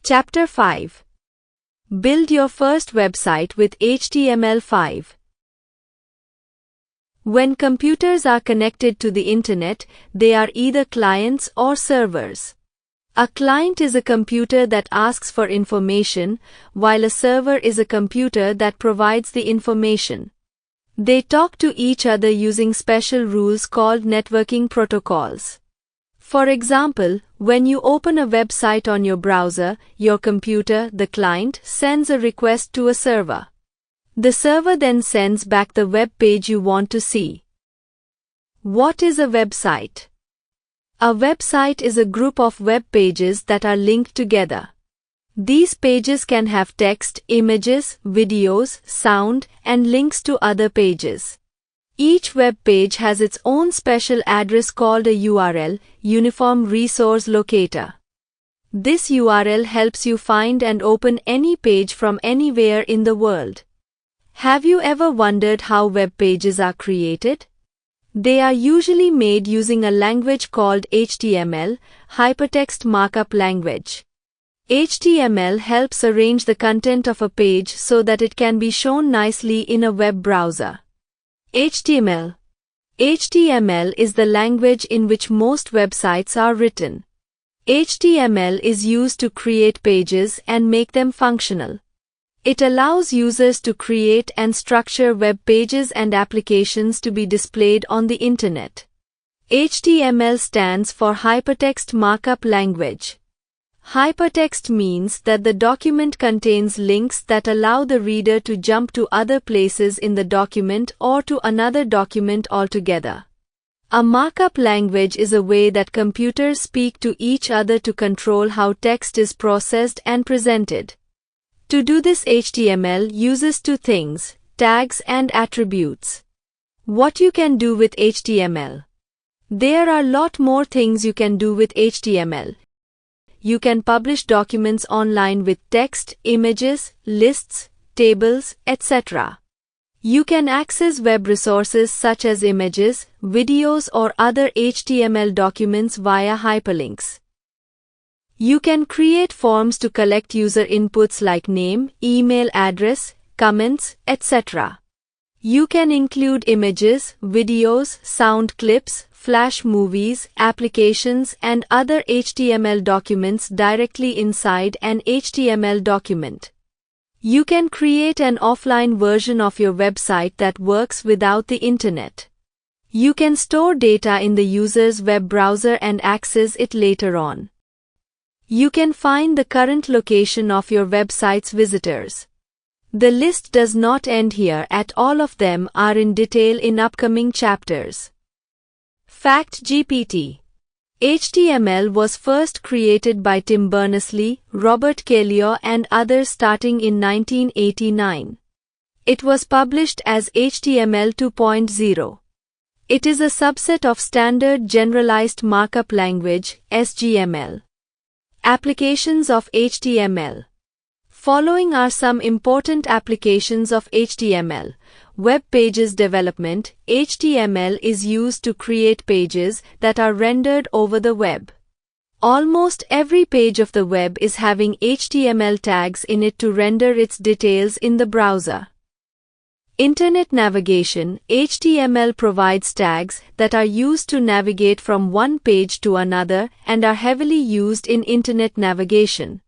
Chapter 5. Build your first website with HTML5. When computers are connected to the internet, they are either clients or servers. A client is a computer that asks for information, while a server is a computer that provides the information. They talk to each other using special rules called networking protocols. For example, when you open a website on your browser, your computer, the client, sends a request to a server. The server then sends back the web page you want to see. What is a website? A website is a group of web pages that are linked together. These pages can have text, images, videos, sound, and links to other pages. Each web page has its own special address called a URL, Uniform Resource Locator. This URL helps you find and open any page from anywhere in the world. Have you ever wondered how web pages are created? They are usually made using a language called HTML, Hypertext Markup Language. HTML helps arrange the content of a page so that it can be shown nicely in a web browser. HTML is the language in which most websites are written. HTML is used to create pages and make them functional. It allows users to create and structure web pages and applications to be displayed on the internet. HTML stands for Hypertext Markup Language. Hypertext means that the document contains links that allow the reader to jump to other places in the document or to another document altogether. A markup language is a way that computers speak to each other to control how text is processed and presented. To do this, HTML uses two things: tags and attributes. What you can do with HTML? There are a lot more things you can do with HTML. You can publish documents online with text, images, lists, tables, etc. You can access web resources such as images, videos, or other HTML documents via hyperlinks. You can create forms to collect user inputs like name, email address, comments, etc. You can include images, videos, sound clips, flash movies, applications, and other HTML documents directly inside an HTML document. You can create an offline version of your website that works without the internet. You can store data in the user's web browser and access it later on. You can find the current location of your website's visitors. The list does not end here, as all of them are in detail in upcoming chapters. Fact GPT. HTML was first created by Tim Berners-Lee, Robert Calliope, and others starting in 1989. It was published as HTML 2.0. It is a subset of Standard Generalized Markup Language, SGML. Applications of HTML. Following are some important applications of HTML. Web pages development. HTML is used to create pages that are rendered over the web. Almost every page of the web is having HTML tags in it to render its details in the browser. Internet navigation. HTML provides tags that are used to navigate from one page to another and are heavily used in internet navigation.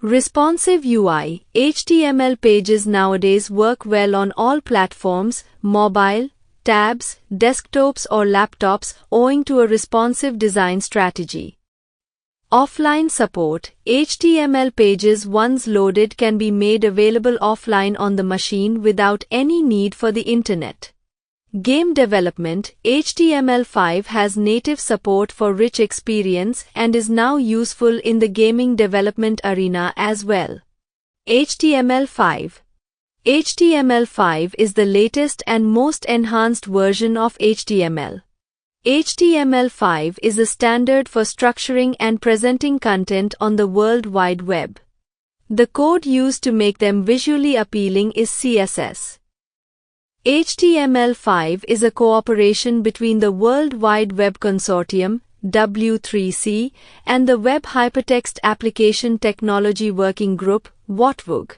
Responsive UI. HTML pages nowadays work well on all platforms, mobile, tabs, desktops, or laptops, owing to a responsive design strategy. Offline support. HTML pages once loaded can be made available offline on the machine without any need for the internet. Game development. HTML5 has native support for rich experience and is now useful in the gaming development arena as well. HTML5. HTML5 is the latest and most enhanced version of HTML. HTML5 is a standard for structuring and presenting content on the World Wide Web. The code used to make them visually appealing is CSS. HTML5 is a cooperation between the World Wide Web Consortium, W3C, and the Web Hypertext Application Technology Working Group, WHATWG.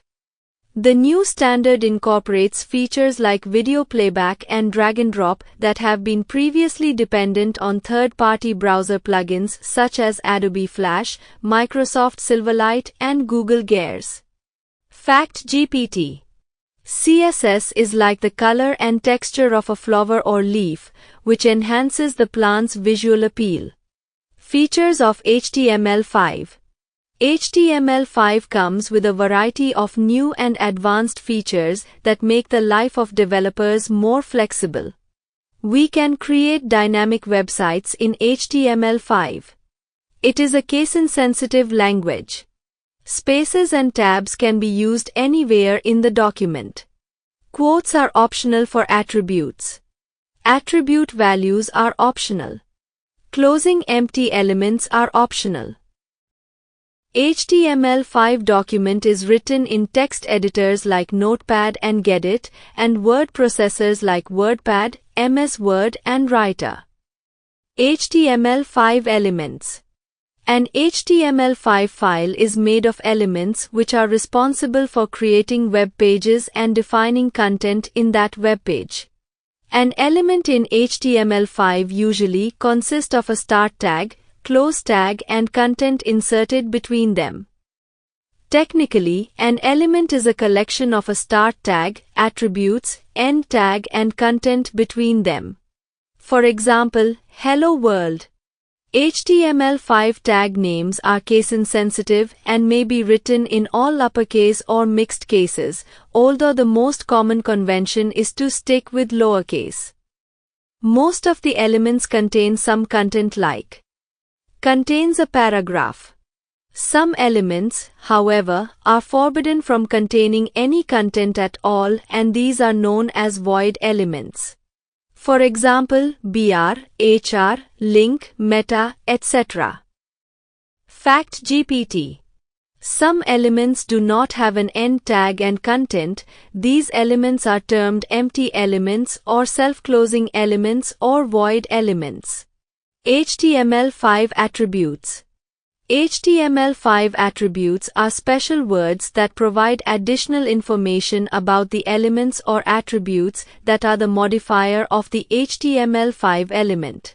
The new standard incorporates features like video playback and drag and drop that have been previously dependent on third-party browser plugins such as Adobe Flash, Microsoft Silverlight, and Google Gears. Fact GPT. CSS is like the color and texture of a flower or leaf, which enhances the plant's visual appeal. Features of HTML5. HTML5 comes with a variety of new and advanced features that make the life of developers more flexible. We can create dynamic websites in HTML5. It is a case-insensitive language. Spaces and tabs can be used anywhere in the document. Quotes are optional for attributes. Attribute values are optional. Closing empty elements are optional. HTML5 document is written in text editors like Notepad and Gedit, and word processors like WordPad, MS Word, and Writer. HTML5 elements. An HTML5 file is made of elements which are responsible for creating web pages and defining content in that web page. An element in HTML5 usually consists of a start tag, close tag, and content inserted between them. Technically, an element is a collection of a start tag, attributes, end tag, and content between them. For example, Hello World. HTML5 tag names are case-insensitive and may be written in all uppercase or mixed cases, although the most common convention is to stick with lowercase. Most of the elements contain some content like contains a paragraph. Some elements, however, are forbidden from containing any content at all, and these are known as void elements. For example, BR, HR, link, meta, etc. Fact GPT. Some elements do not have an end tag and content. These elements are termed empty elements or self-closing elements or void elements. HTML5 attributes. HTML5 attributes are special words that provide additional information about the elements or attributes that are the modifier of the HTML5 element.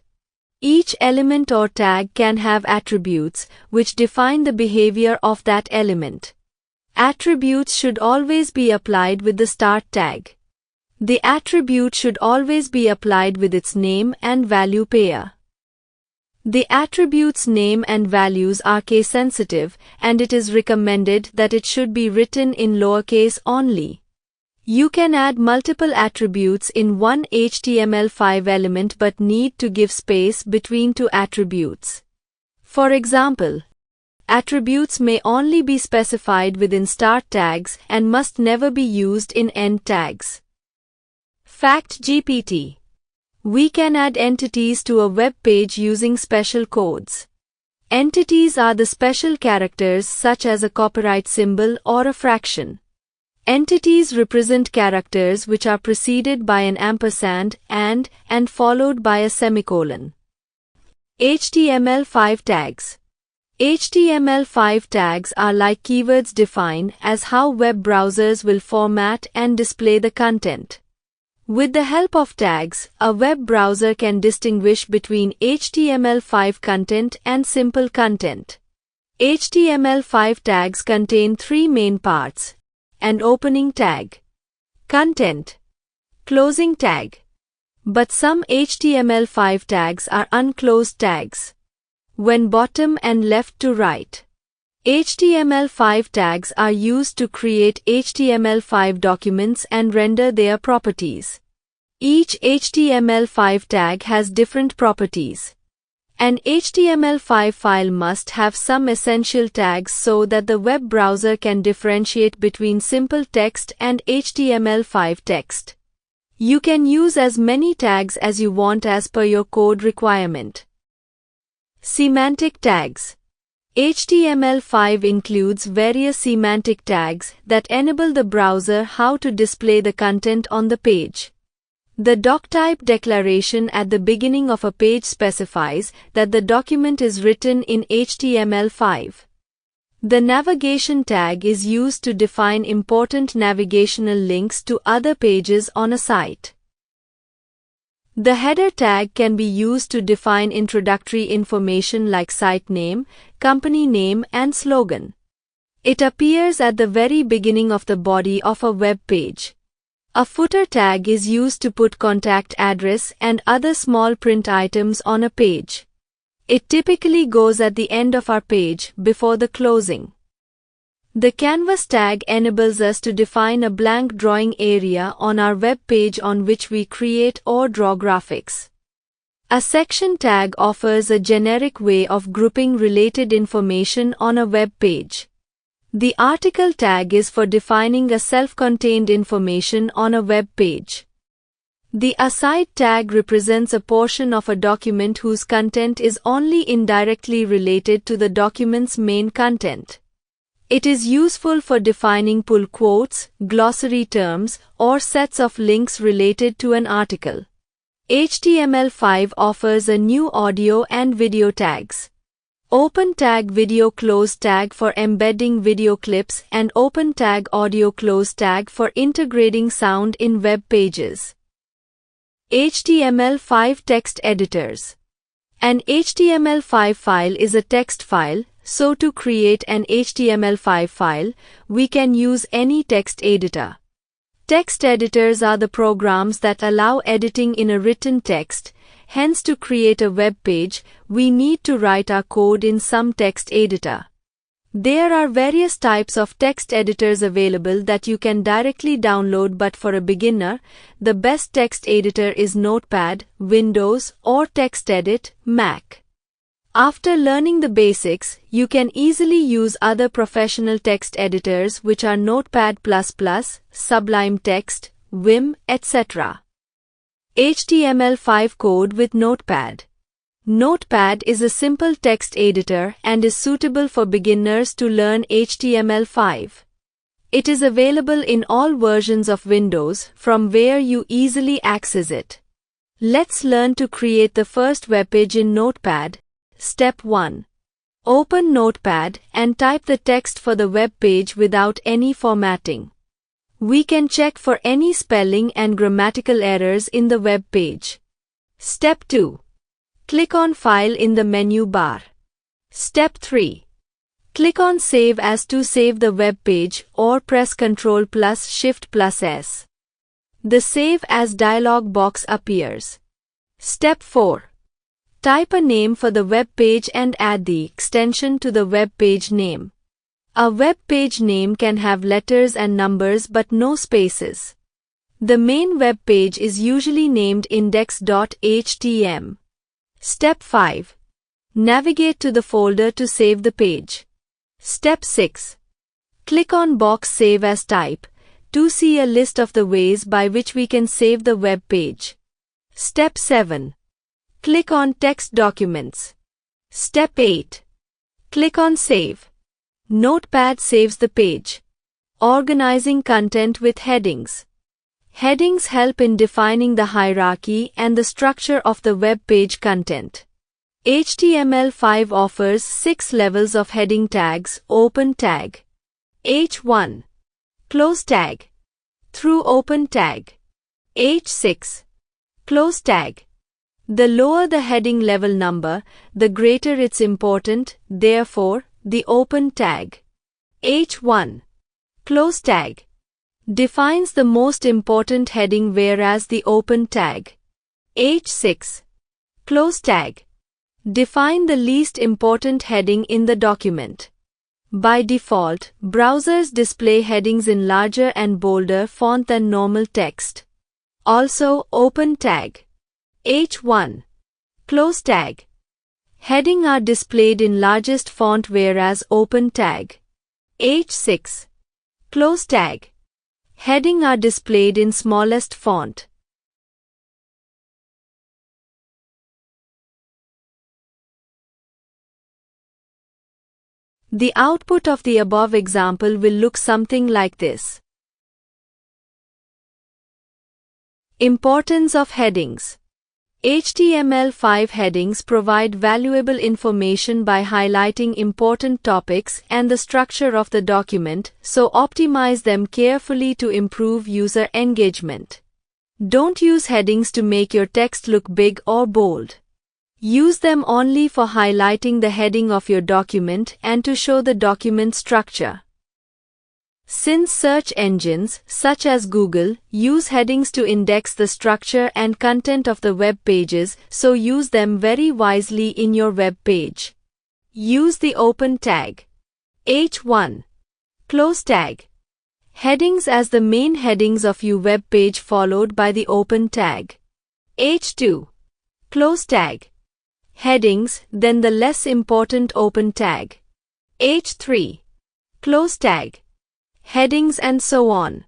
Each element or tag can have attributes which define the behavior of that element. Attributes should always be applied with the start tag. The attribute should always be applied with its name and value pair. The attribute's name and values are case-sensitive, and it is recommended that it should be written in lowercase only. You can add multiple attributes in one HTML5 element but need to give space between two attributes. For example, attributes may only be specified within start tags and must never be used in end tags. Fact GPT. We can add entities to a web page using special codes. Entities are the special characters such as a copyright symbol or a fraction. Entities represent characters which are preceded by an ampersand and followed by a semicolon. HTML5 tags. HTML5 tags are like keywords defined as how web browsers will format and display the content. With the help of tags, a web browser can distinguish between HTML5 content and simple content. HTML5 tags contain three main parts: an opening tag, content, closing tag. But some HTML5 tags are unclosed tags. When bottom and left to right. HTML5 tags are used to create HTML5 documents and render their properties. Each HTML5 tag has different properties. An HTML5 file must have some essential tags so that the web browser can differentiate between simple text and HTML5 text. You can use as many tags as you want as per your code requirement. Semantic tags. HTML5 includes various semantic tags that enable the browser how to display the content on the page. The doctype declaration at the beginning of a page specifies that the document is written in HTML5. The navigation tag is used to define important navigational links to other pages on a site. The header tag can be used to define introductory information like site name, company name, and slogan. It appears at the very beginning of the body of a web page. A footer tag is used to put contact address and other small print items on a page. It typically goes at the end of our page before the closing. The canvas tag enables us to define a blank drawing area on our web page on which we create or draw graphics. A section tag offers a generic way of grouping related information on a web page. The article tag is for defining a self-contained information on a web page. The aside tag represents a portion of a document whose content is only indirectly related to the document's main content. It is useful for defining pull quotes, glossary terms, or sets of links related to an article. HTML5 offers a new audio and video tags. Open tag video close tag for embedding video clips and open tag audio close tag for integrating sound in web pages. HTML5 text editors. An HTML5 file is a text file, so to create an HTML5 file, we can use any text editor. Text editors are the programs that allow editing in a written text. Hence, to create a web page, we need to write our code in some text editor. There are various types of text editors available that you can directly download, but for a beginner, the best text editor is Notepad, Windows, or TextEdit, Mac. After learning the basics, you can easily use other professional text editors which are Notepad++, Sublime Text, Vim, etc. HTML5 code with Notepad. Notepad is a simple text editor and is suitable for beginners to learn HTML5. It is available in all versions of Windows, from where you easily access it. Let's learn to create the first webpage in Notepad. Step 1. Open Notepad and type the text for the web page without any formatting. We can check for any spelling and grammatical errors in the web page. Step 2. Click on File in the menu bar. Step 3. Click on Save As to save the web page, or press Ctrl+Shift+S. The Save As dialog box appears. Step 4. Type a name for the web page and add the extension to the web page name. A web page name can have letters and numbers but no spaces. The main web page is usually named index.htm. Step 5. Navigate to the folder to save the page. Step 6. Click on box Save As Type to see a list of the ways by which we can save the web page. Step 7. Click on Text Documents. Step 8. Click on Save. Notepad saves the page. Organizing content with headings. Headings help in defining the hierarchy and the structure of the web page content. HTML5 offers 6 levels of heading tags. Open tag, H1, close tag, through open tag, H6, close tag. The lower the heading level number, the greater its importance, therefore, the open tag, H1, close tag, defines the most important heading, whereas the open tag, H6, close tag, define the least important heading in the document. By default, browsers display headings in larger and bolder font than normal text. Also, open tag, H1, close tag, heading are displayed in largest font, whereas open tag, H6, close tag, heading are displayed in smallest font. The output of the above example will look something like this. Importance of headings. HTML5 headings provide valuable information by highlighting important topics and the structure of the document, so optimize them carefully to improve user engagement. Don't use headings to make your text look big or bold. Use them only for highlighting the heading of your document and to show the document structure. Since search engines, such as Google, use headings to index the structure and content of the web pages, so use them very wisely in your web page. Use the open tag. H1. Close tag. Headings as the main headings of your web page followed by the open tag. H2. Close tag. Headings, then the less important open tag. H3. Close tag. Headings and so on.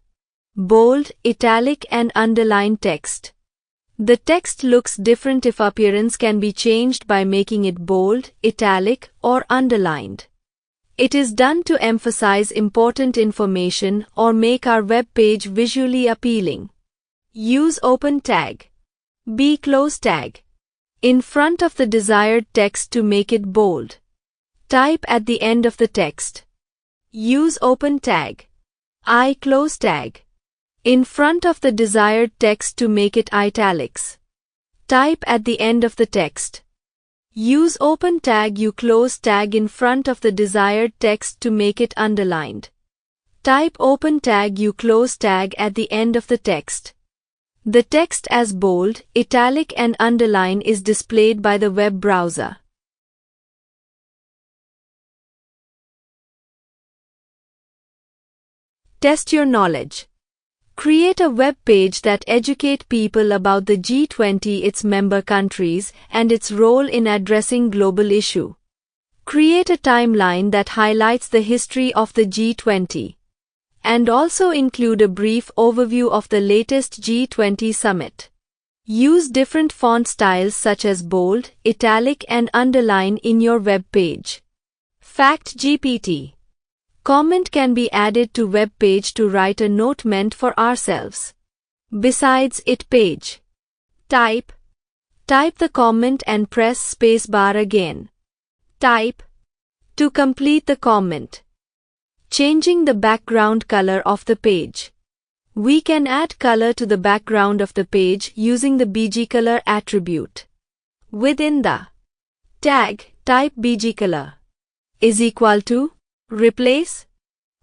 Bold, italic and underline text. The text looks different if appearance can be changed by making it bold, italic, or underlined. It is done to emphasize important information or make our web page visually appealing. Use open tag. B close tag. In front of the desired text to make it bold. Type at the end of the text. Use open tag. I close tag. In front of the desired text to make it italics. Type at the end of the text. Use open tag U close tag in front of the desired text to make it underlined. Type open tag U close tag at the end of the text. The text as bold, italic and underline is displayed by the web browser. Test your knowledge. Create a web page that educates people about the G20, its member countries, and its role in addressing global issues. Create a timeline that highlights the history of the G20. And also include a brief overview of the latest G20 summit. Use different font styles such as bold, italic and underline in your web page. Fact GPT. Comment can be added to web page to write a note meant for ourselves. Besides it page. Type. Type the comment and press spacebar again. Type. To complete the comment. Changing the background color of the page. We can add color to the background of the page using the bgcolor attribute. Within the tag, type bgcolor is equal to replace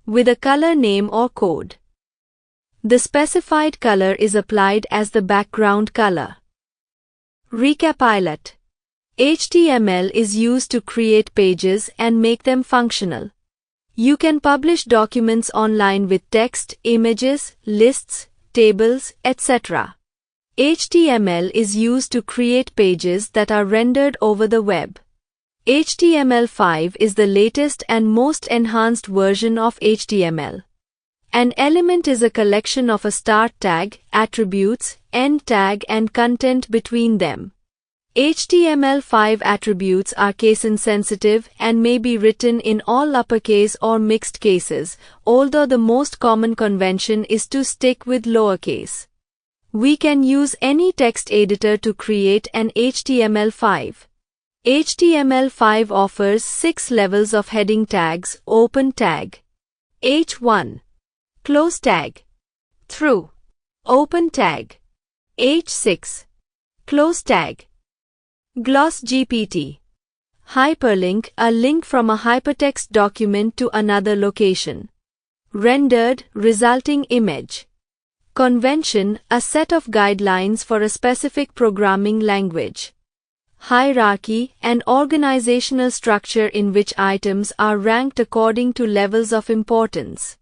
with a color name or code. The specified color is applied as the background color. Recapitulate. HTML is used to create pages and make them functional. You can publish documents online with text, images, lists, tables, etc. HTML is used to create pages that are rendered over the web. HTML5 is the latest and most enhanced version of HTML. An element is a collection of a start tag, attributes, end tag and content between them. HTML5 attributes are case-insensitive and may be written in all uppercase or mixed cases, although the most common convention is to stick with lowercase. We can use any text editor to create an HTML5. HTML5 offers 6 levels of heading tags. Open tag. H1. Close tag. Through. Open tag. H6. Close tag. Gloss GPT. Hyperlink, a link from a hypertext document to another location. Rendered, resulting image. Convention, a set of guidelines for a specific programming language. Hierarchy, an organizational structure in which items are ranked according to levels of importance.